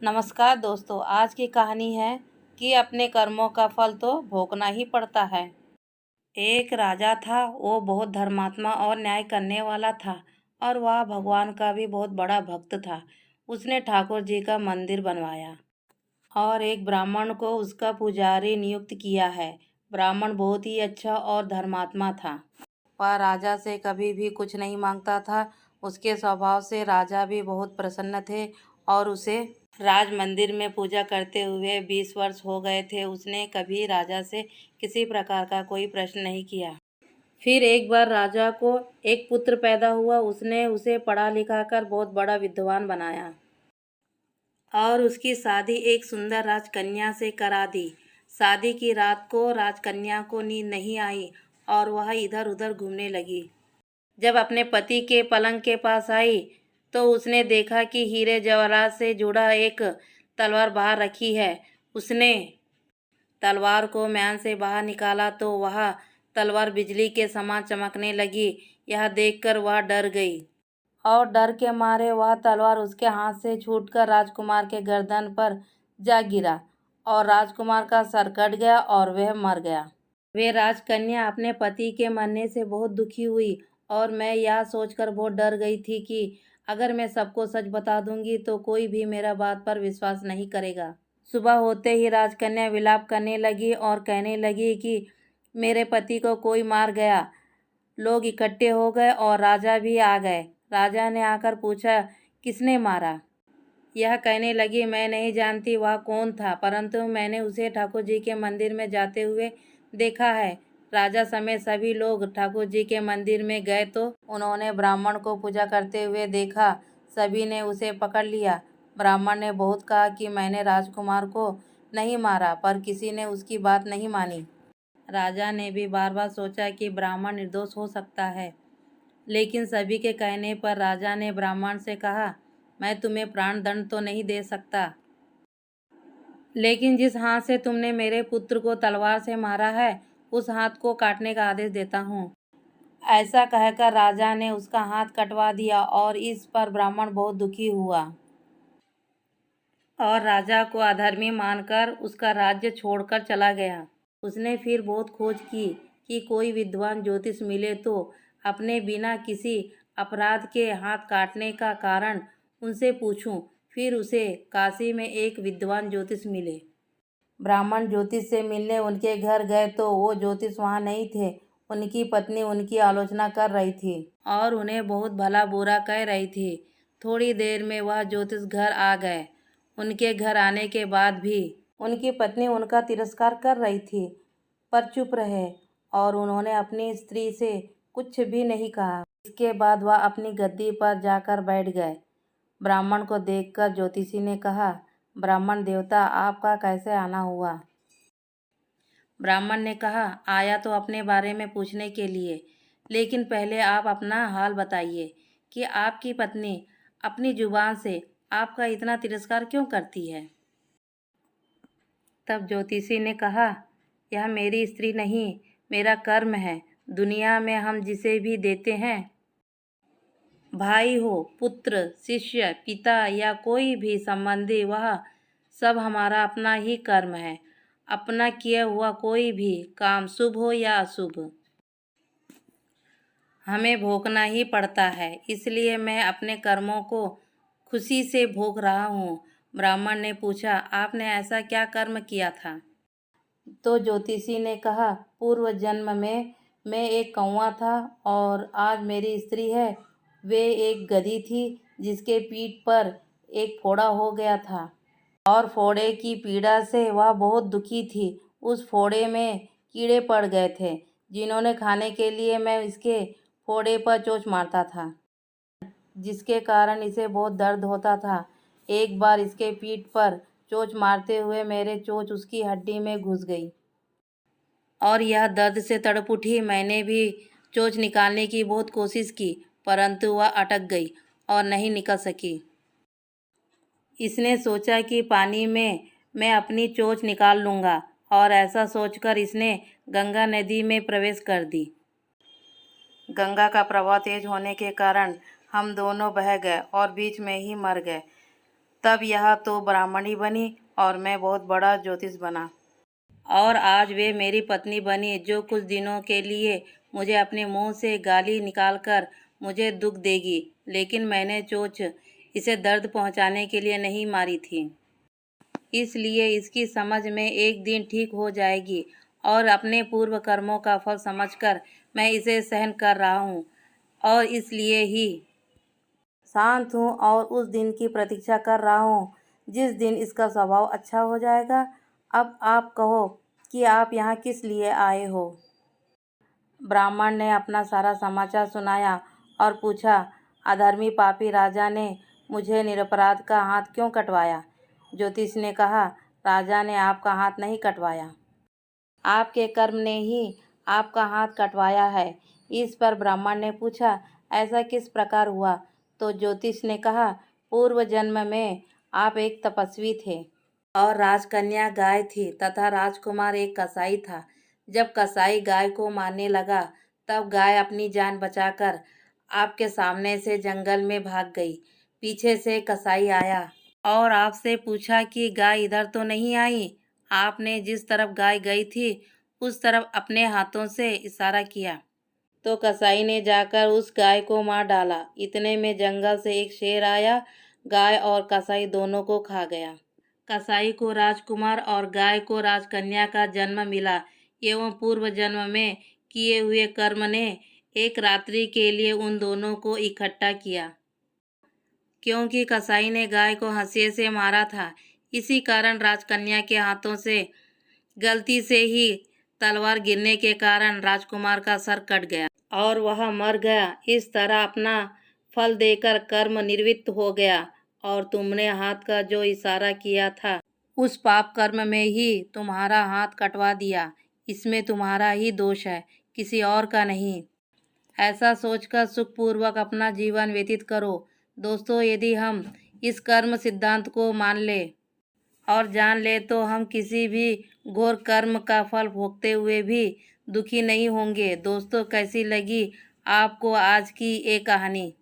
नमस्कार दोस्तों, आज की कहानी है कि अपने कर्मों का फल तो भोगना ही पड़ता है। एक राजा था, वो बहुत धर्मात्मा और न्याय करने वाला था और वह भगवान का भी बहुत बड़ा भक्त था। उसने ठाकुर जी का मंदिर बनवाया और एक ब्राह्मण को उसका पुजारी नियुक्त किया है। ब्राह्मण बहुत ही अच्छा और धर्मात्मा था। वह राजा से कभी भी कुछ नहीं मांगता था। उसके स्वभाव से राजा भी बहुत प्रसन्न थे और उसे राज मंदिर में पूजा करते हुए 20 वर्ष हो गए थे। उसने कभी राजा से किसी प्रकार का कोई प्रश्न नहीं किया। फिर एक बार राजा को एक पुत्र पैदा हुआ। उसने उसे पढ़ा लिखा कर बहुत बड़ा विद्वान बनाया और उसकी शादी एक सुंदर राजकन्या से करा दी। शादी की रात को राजकन्या को नींद नहीं आई और वह इधर उधर घूमने लगी। जब अपने पति के पलंग के पास आई तो उसने देखा कि हीरे जवाहरात से जुड़ा एक तलवार बाहर रखी है। उसने तलवार को म्यान से बाहर निकाला तो वह तलवार बिजली के समान चमकने लगी। यह देखकर वह डर गई और डर के मारे वह तलवार उसके हाथ से छूटकर राजकुमार के गर्दन पर जा गिरा और राजकुमार का सर कट गया और वह मर गया। वे राजकन्या अपने पति के मरने से बहुत दुखी हुई और मैं यह सोचकर बहुत डर गई थी कि अगर मैं सबको सच बता दूंगी तो कोई भी मेरा बात पर विश्वास नहीं करेगा। सुबह होते ही राजकन्या विलाप करने लगी और कहने लगी कि मेरे पति को कोई मार गया। लोग इकट्ठे हो गए और राजा भी आ गए। राजा ने आकर पूछा, किसने मारा? यह कहने लगी, मैं नहीं जानती वह कौन था, परंतु मैंने उसे ठाकुर जी के मंदिर में जाते हुए देखा है। राजा समेत सभी लोग ठाकुर जी के मंदिर में गए तो उन्होंने ब्राह्मण को पूजा करते हुए देखा। सभी ने उसे पकड़ लिया। ब्राह्मण ने बहुत कहा कि मैंने राजकुमार को नहीं मारा, पर किसी ने उसकी बात नहीं मानी। राजा ने भी बार बार सोचा कि ब्राह्मण निर्दोष हो सकता है, लेकिन सभी के कहने पर राजा ने ब्राह्मण से कहा, मैं तुम्हें प्राण दंड तो नहीं दे सकता, लेकिन जिस हाथ से तुमने मेरे पुत्र को तलवार से मारा है उस हाथ को काटने का आदेश देता हूँ। ऐसा कहकर राजा ने उसका हाथ कटवा दिया और इस पर ब्राह्मण बहुत दुखी हुआ और राजा को अधर्मी मानकर उसका राज्य छोड़कर चला गया। उसने फिर बहुत खोज की कि कोई विद्वान ज्योतिष मिले तो अपने बिना किसी अपराध के हाथ काटने का कारण उनसे पूछूं। फिर उसे काशी में एक विद्वान ज्योतिष मिले। ब्राह्मण ज्योतिष से मिलने उनके घर गए तो वो ज्योतिष वहाँ नहीं थे। उनकी पत्नी उनकी आलोचना कर रही थी और उन्हें बहुत भला बुरा कह रही थी। थोड़ी देर में वह ज्योतिष घर आ गए। उनके घर आने के बाद भी उनकी पत्नी उनका तिरस्कार कर रही थी, पर चुप रहे और उन्होंने अपनी स्त्री से कुछ भी नहीं कहा। इसके बाद वह अपनी गद्दी पर जाकर बैठ गए। ब्राह्मण को देखकर ज्योतिषी ने कहा, ब्राह्मण देवता, आपका कैसे आना हुआ? ब्राह्मण ने कहा, आया तो अपने बारे में पूछने के लिए, लेकिन पहले आप अपना हाल बताइए कि आपकी पत्नी अपनी जुबान से आपका इतना तिरस्कार क्यों करती है? तब ज्योतिषी ने कहा, यह मेरी स्त्री नहीं, मेरा कर्म है। दुनिया में हम जिसे भी देते हैं, भाई हो, पुत्र, शिष्य, पिता या कोई भी संबंधी, वह सब हमारा अपना ही कर्म है। अपना किया हुआ कोई भी काम, शुभ हो या अशुभ, हमें भोगना ही पड़ता है। इसलिए मैं अपने कर्मों को खुशी से भोग रहा हूँ। ब्राह्मण ने पूछा, आपने ऐसा क्या कर्म किया था? तो ज्योतिषी ने कहा, पूर्व जन्म में मैं एक कौवा था और आज मेरी स्त्री है, वे एक गधी थी जिसके पीठ पर एक फोड़ा हो गया था और फोड़े की पीड़ा से वह बहुत दुखी थी। उस फोड़े में कीड़े पड़ गए थे जिन्होंने खाने के लिए मैं इसके फोड़े पर चोंच मारता था, जिसके कारण इसे बहुत दर्द होता था। एक बार इसके पीठ पर चोंच मारते हुए मेरे चोंच उसकी हड्डी में घुस गई और यह दर्द से तड़प उठी। मैंने भी चोंच निकालने की बहुत कोशिश की, परंतु वह अटक गई और नहीं निकल सकी। इसने सोचा कि पानी में मैं अपनी चोंच निकाल लूँगा और ऐसा सोचकर इसने गंगा नदी में प्रवेश कर दी। गंगा का प्रवाह तेज होने के कारण हम दोनों बह गए और बीच में ही मर गए। तब यह तो ब्राह्मणी बनी और मैं बहुत बड़ा ज्योतिष बना, और आज वे मेरी पत्नी बनी जो कुछ दिनों के लिए मुझे अपने मुंह से गाली निकालकर मुझे दुख देगी, लेकिन मैंने चोंच इसे दर्द पहुंचाने के लिए नहीं मारी थी। इसलिए इसकी समझ में एक दिन ठीक हो जाएगी और अपने पूर्व कर्मों का फल समझकर मैं इसे सहन कर रहा हूँ और इसलिए ही शांत हूँ और उस दिन की प्रतीक्षा कर रहा हूँ जिस दिन इसका स्वभाव अच्छा हो जाएगा। अब आप कहो कि आप यहाँ किस लिए आए हो। ब्राह्मण ने अपना सारा समाचार सुनाया और पूछा, अधर्मी पापी राजा ने मुझे निरपराध का हाथ क्यों कटवाया। ज्योतिष ने कहा, राजा ने आपका हाथ नहीं कटवाया, आपके कर्म ने ही आपका हाथ कटवाया है। इस पर ब्राह्मण ने पूछा, ऐसा किस प्रकार हुआ। तो ज्योतिष ने कहा, पूर्व जन्म में आप एक तपस्वी थे और राजकन्या गाय थी तथा राजकुमार एक कसाई था। जब कसाई गाय को मारने लगा तब गाय अपनी जान बचाकर आपके सामने से जंगल में भाग गई। पीछे से कसाई आया और आपसे पूछा कि गाय इधर तो नहीं आई। आपने जिस तरफ गाय गई थी उस तरफ अपने हाथों से इशारा किया तो कसाई ने जाकर उस गाय को मार डाला। इतने में जंगल से एक शेर आया, गाय और कसाई दोनों को खा गया। कसाई को राजकुमार और गाय को राजकन्या का जन्म मिला एवं पूर्व जन्म में किए हुए कर्म ने एक रात्रि के लिए उन दोनों को इकट्ठा किया। क्योंकि कसाई ने गाय को हंसिए से मारा था, इसी कारण राजकन्या के हाथों से गलती से ही तलवार गिरने के कारण राजकुमार का सर कट गया और वह मर गया। इस तरह अपना फल देकर कर्म निवृत्त हो गया और तुमने हाथ का जो इशारा किया था उस पाप कर्म में ही तुम्हारा हाथ कटवा दिया। इसमें तुम्हारा ही दोष है, किसी और का नहीं। ऐसा सोचकर सुखपूर्वक अपना जीवन व्यतीत करो। दोस्तों, यदि हम इस कर्म सिद्धांत को मान ले और जान ले तो हम किसी भी घोर कर्म का फल भोगते हुए भी दुखी नहीं होंगे। दोस्तों, कैसी लगी आपको आज की ये कहानी।